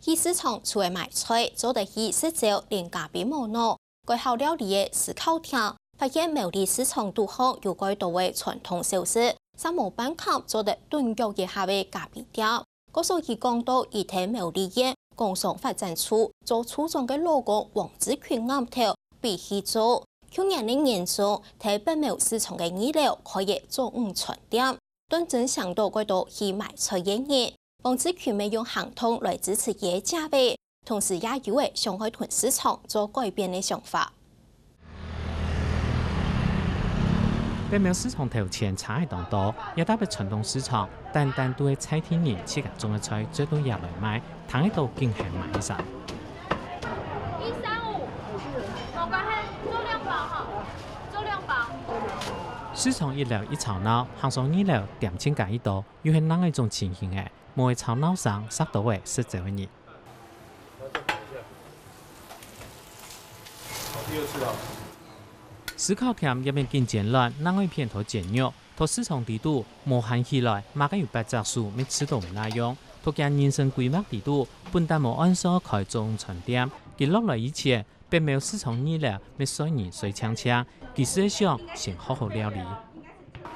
去市场除了买菜，做得起食酒连咖啡无脑，改好料理的思考厅，发现苗栗市场杜好有改多位传统小吃，三毛板卡做得顿脚以下的咖啡店。告诉佢讲到，以睇苗栗嘅工商发展处做初中嘅老公王子權啱頭必須做。去年的年中，睇北苗市場嘅醫療可以做5點，端正想到嗰度去買菜嘅人。王子權未用行通來支持嘢價位，同時也有為上海屯市場做改變嘅想法。北苗市場頭前差異當多，也特別傳統市場，單對菜天人自家種嘅菜最多也來買，攤喺度竟係買晒。135，冇關係，做2包哈，做2包。市場一聊一吵鬧，行上二樓點錢價一度，又係哪一種情形嘅？冇會吵鬧上殺到嘅是這位人。第二次啊。思考店入面見戰亂，哪位片頭煎肉，到市場地度無限起來，馬個有8隻數，沒吃到唔那樣。到見人生規劃地度，本單無按所開中餐店，佢落來以前，並沒有市場二樓，沒水泥水槍槍，佢是想先好好料理。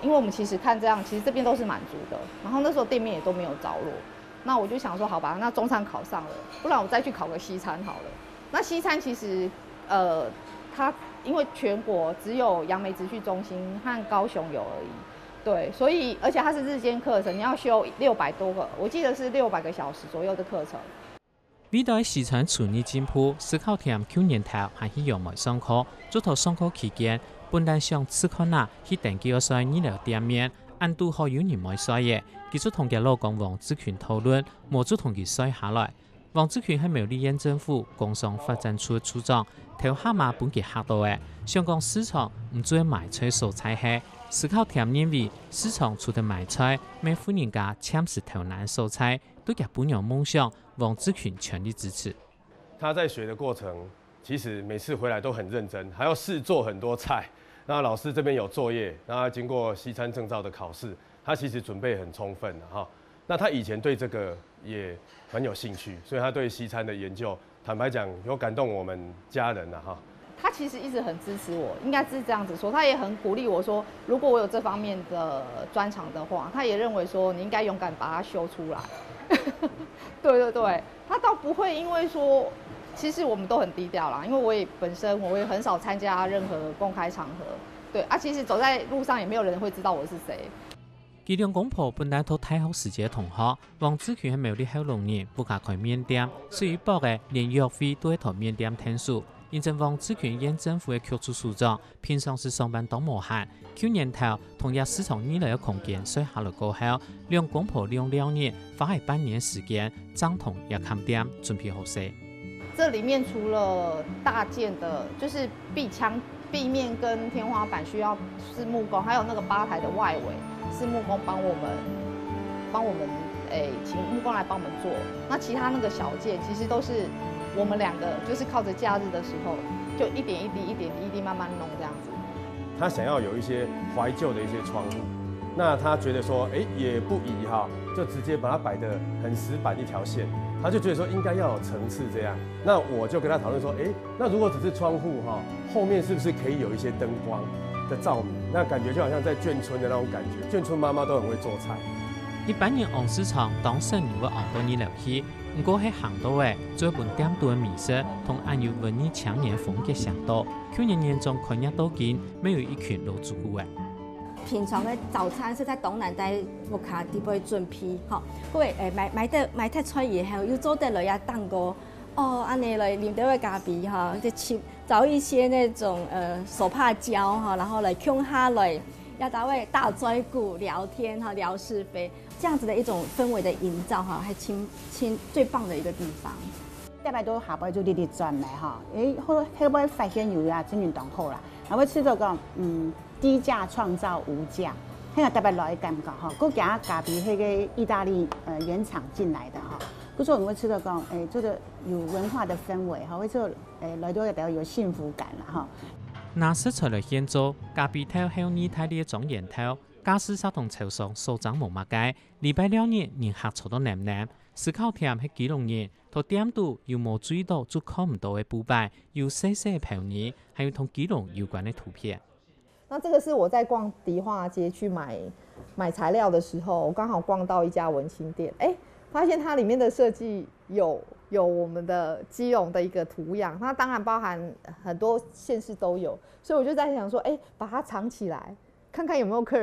因為我們其實看這樣，其實這邊都是滿足的，然後那時候店面也都沒有着落，那我就想說，好吧，那中餐考上了，不然我再去考個西餐好了。那西餐其實，它因為全國只有楊梅職訓中心和高雄有而已，對，所以而且它是日間課程，你要修600多個，我記得是600個小時左右的課程。呢度市場處理進步，思考店去年頭還去用來上課，做頭上課期間，本來想思考哪去訂幾個衰醫療店面，按都好有人買衰嘅，繼續同佢老公王子權討論，冇做同佢衰下來。王子權係苗栗縣政府工商發展處的處長，頭下馬本期嚇到嘅，香港市場唔做賣菜蔬菜係，思考店認為市場除咗賣菜，每戶人家搶食頭南蔬菜，對佢本有夢想，王子權全力支持。他在學的過程，其實每次回來都很認真，還要試做很多菜。那老師這邊有作業，然後經過西餐證照的考試，他其實準備很充分哈。那他以前對這個也很有興趣，所以他對西餐的研究，坦白講有感動我們家人哈。他其實一直很支持我，應該是這樣子說，他也很鼓勵我說，如果我有這方面的專長的話，他也認為說你應該勇敢把它修出來。對對對，他倒不會因為說，其實我們都很低調啦，因為我也很少參加任何公開場合，對啊，其實走在路上也沒有人會知道我是誰。佢兩公婆本來都太好時節同學，王子權係苗栗後龍年不加開麵店，所以報嘅連約費都係同麵店聽數。因正王子權縣政府嘅局處處長，平常時上班都無閒。去年頭同日市場二樓嘅空間衰下來過後，兩公婆用2年花係半年時間，裝潢也看店準備好勢。這裡面除了大件的，就是壁面跟天花板需要是木工，還有那個吧台的外圍是木工幫我們請木工來幫我們做。那其他那個小件其實都是我們兩個就是靠着假日的時候，就一點一滴慢慢弄這樣子。他想要有一些懷舊的一些窗戶，那他覺得說，也不宜哈，就直接把它擺得很死板一條線。他就覺得說應該要有層次這樣，那我就跟他討論說，那如果只是窗戶哈，後面是不是可以有一些燈光的照明？那感覺就好像在眷村的那種感覺，眷村媽媽都很會做菜。一般人往市場當生如果熬到二樓去，唔過喺行到嘅做一本點多嘅美食，同按有文藝青年風格相到。去年年中看日都見，沒有一群老主顧嘅。平常的早餐是在東南帶屋卡地杯準備，吼，各位買得菜以後，又做得來呀蛋糕，安尼來啉到個咖啡哈，就找一些那種手帕膠哈，然後來傾下來，要打位打嘴鼓聊天哈，聊是非，這樣子的一種氛圍的營造哈，係親最棒的一個地方。大概都下擺做呢啲轉嚟哈，好後尾發現有啊，真運動好啦，後尾吃到講低價創造無價，迄個特別來感覺哈。佮加咖啡迄個意大利原廠進來的哈，佮做我們吃到講做的有文化的氛圍哈，會做來到比較有幸福感啦哈。拿食材來獻做咖啡頭後二太啲種源頭，家私沙同潮上數漲無乜計，禮拜2日人客坐到南南，思考店喺基隆人，同店度又冇注意到做看唔到嘅布擺，有細細嘅泡泥，還有同基隆有關嘅圖片。那這個是我在逛迪化街去買材料的時候，我剛好逛到一家文青店，發現它裡面的設計有我們的基隆的一個圖樣，它當然包含很多縣市都有，所以我就在想說，把它藏起來，看看有沒有客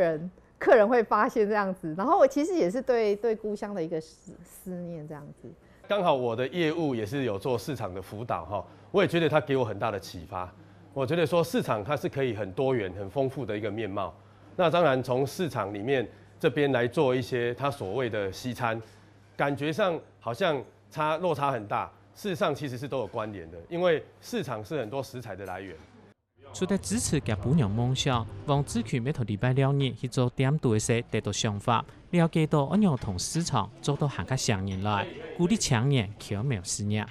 人會發現這樣子。然後我其實也是對故鄉的一個思念這樣子。剛好我的業務也是有做市場的輔導哈，我也覺得它給我很大的啟發。我覺得說市場它是可以很多元、很豐富的一個面貌。那當然從市場裡面這邊來做一些它所謂的西餐，感覺上好像落差很大，事實上其實是都有關聯的，因為市場是很多食材的來源。除了支持甲姑娘夢想，王志權每個禮拜6日去做店度嘅時得到想法，了解到怎樣同市場做到行個上年來，鼓勵青年巧妙事業。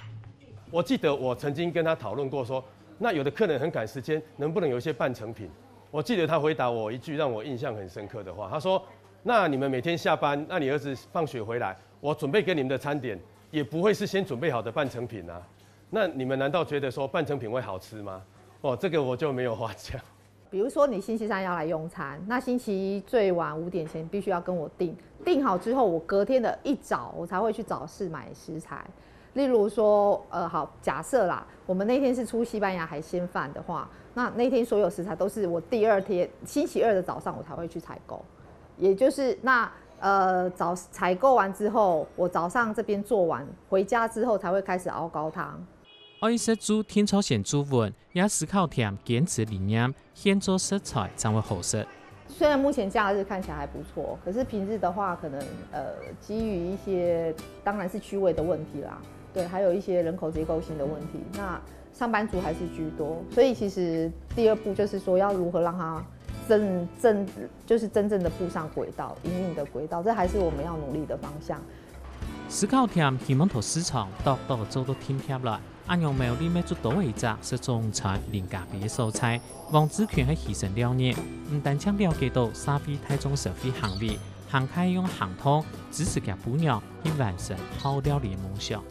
我記得我曾經跟他討論過說，那有的客人很趕時間，能不能有一些半成品？我記得他回答我一句讓我印象很深刻的話，他說：那你們每天下班，那你兒子放學回來，我準備給你們的餐點，也不會是先準備好的半成品啊。那你們難道覺得說半成品會好吃嗎？這個我就沒有話講。比如說你星期3要來用餐，那星期1最晚5點前必須要跟我訂好之後，我隔天的一早我才會去早市買食材。例如說，好，假設啦，我們那天是出西班牙海鮮飯的話，那天所有食材都是我第2天星期2的早上我才會去採購，也就是採購完之後，我早上這邊做完，回家之後才會開始熬高湯。愛食煮天朝鮮煮飯，也思考店堅持理念，現做食材才會好食。雖然目前假日看起來還不錯，可是平日的話，可能基於一些當然是區位的問題啦，對，還有一些人口結構性的問題，那上班族還是居多，所以其實第2步就是說要如何讓它就是真正的步上軌道，營運的軌道，這還是我們要努力的方向。思考店希望同市場多做到貼貼來，按用苗栗咩做到一隻是中餐廉價比嘅蔬菜。王志權喺犧牲2年，唔但將了解到社會大眾消費行為，還可以用行通支持嘅姑娘去完成好料理夢想。